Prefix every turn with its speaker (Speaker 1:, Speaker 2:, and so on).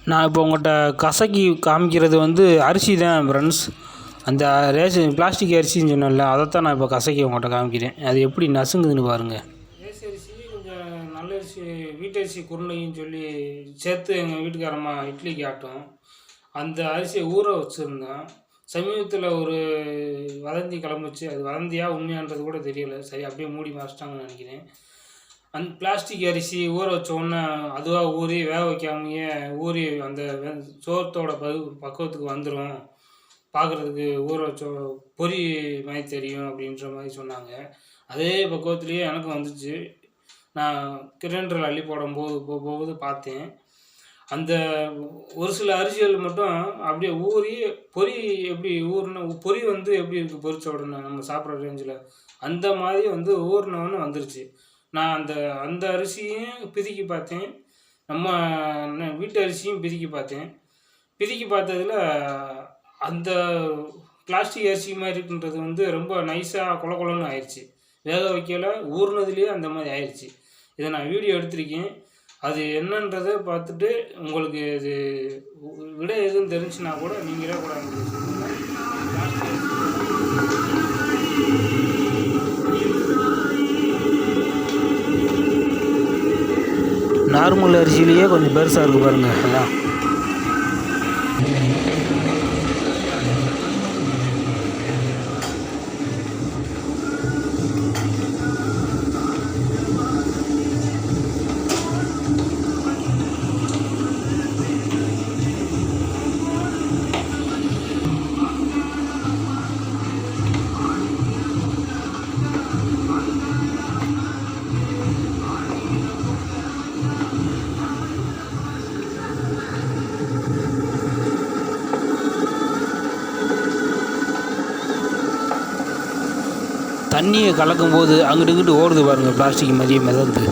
Speaker 1: நான் இப்போ உங்கள்கிட்ட கசக்கி காமிக்கிறது வந்து அரிசி தான் ஃப்ரெண்ட்ஸ். அந்த ரேஷன் பிளாஸ்டிக் அரிசின்னு சொன்னேன்ல, அதைத்தான் நான் இப்போ கசக்கி உங்கள்கிட்ட காமிக்கிறேன். அது எப்படி நசுங்குதுன்னு பாருங்கள். ரேஸ் அரிசி கொஞ்சம் நல்ல அரிசி, வீட்டரிசி குருணைன்னு சொல்லி சேர்த்து எங்கள் வீட்டுக்காரம்மா இட்லிக்கு ஆட்டும். அந்த அரிசியை ஊற வச்சுருந்தேன். சமீபத்தில் ஒரு வதந்தி கிளம்பிச்சு. அது வதந்தியா உண்மையான்றது கூட தெரியலை. சரி, அப்படியே மூடி மறைச்சிட்டாங்கன்னு நினைக்கிறேன். அந்த பிளாஸ்டிக் அரிசி ஊற வச்சோடனே அதுவாக ஊறி வேக வைக்காமையே ஊறி அந்த சோத்தோட பக்குவத்துக்கு வந்துடும், பார்க்குறதுக்கு ஊற வச்ச பொரி மாதிரி தெரியும் அப்படின்ற மாதிரி சொன்னாங்க. அதே பக்குவத்துலேயே எனக்கும் வந்துச்சு. நான் கிரைண்டரில் அள்ளி போகும்போது பார்த்தேன். அந்த ஒரு சில அரிசிகள் மட்டும் அப்படியே ஊறி பொரி எப்படி ஊறின பொரி வந்து எப்படி இருக்குது பொரிச்ச உடனே நம்ம சாப்பிட்ற ரேஞ்சில் அந்த மாதிரி வந்து ஊறினோன்னு வந்துருச்சு. நான் அந்த அரிசியும் பிதுக்கி பார்த்தேன், நம்ம வீட்டு அரிசியும் பிதுக்கி பார்த்தேன். பிதுக்கி பார்த்ததில் அந்த பிளாஸ்டிக் அரிசி மாதிரி இருக்குன்றது வந்து ரொம்ப நைஸாக கொலன்னு ஆயிடுச்சு. வேக வைக்கல, ஊறினதுலேயே அந்த மாதிரி ஆயிடுச்சு. இதை நான் வீடியோ எடுத்திருக்கேன். அது என்னன்றதை பார்த்துட்டு உங்களுக்கு இது விட எதுவும் தெரிஞ்சுன்னா கூட நீங்களே கூட நார்மல் அரிசியிலேயே கொஞ்சம் பெருசாக இருக்குது பாருங்கள். அதான் தண்ணியை கலக்கும்போது அங்கிட்டு இங்கிட்டு ஓடுது பாருங்கள், பிளாஸ்டிக் மாதிரியே மிதந்து.